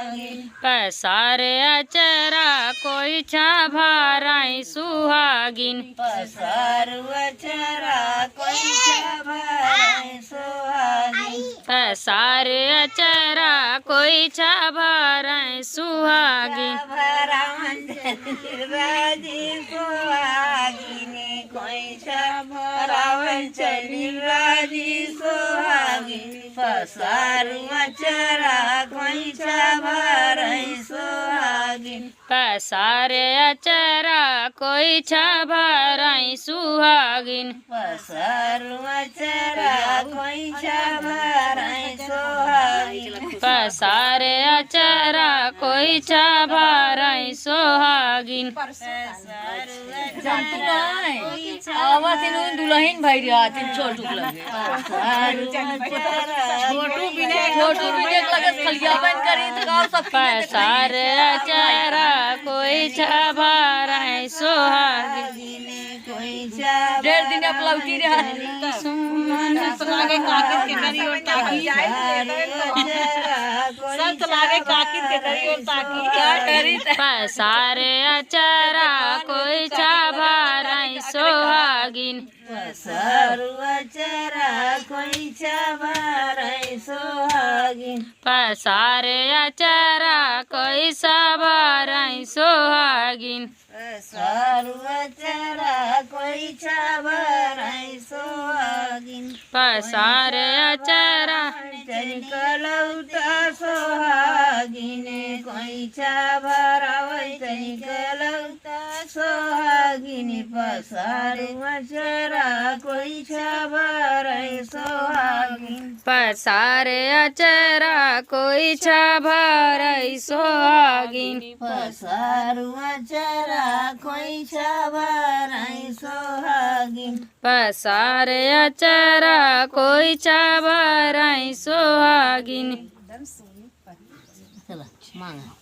सुहागिन पसारे अचरा कोई छा भराई सुहागिन पसारू अचरा कोई भराई सुहागिन पसारे अचरा कोई छा भराई सुहागिन राजी सुहागिनी कोई भरावन चली राजी सुहागिन पसारू अचरा कोई भराई सुहागिन पसारे अचरा कोई छा भराई सुहागिन पसारू अचरा कोई भराई सुहागिन पसारे अचरा कोई छा भराई सुहागिन दुल्हन भाई छोटू पसारे अचरा कोई छा भराई सुहागिन डेढ़ दिन अपलौती पसारे अचरा कोई छा भराई सुहागिन पसारू अचरा कोई भराई सुहागिन पसारे अचरा कोई छा भराई सुहागिन पसारू अचरा कोई भराई सुहागिन पसारे अचरा कलौता सुहागिन कोई भरावै कलौता सुहागिन पसारू अचरा कोई भराई सुहागिन पसारे अचरा कोई छा भराई सुहागिन पसारू अचरा कोई भराई सुहागिन पसारे अचरा कोई छा भराई सुहागिन चला मांगा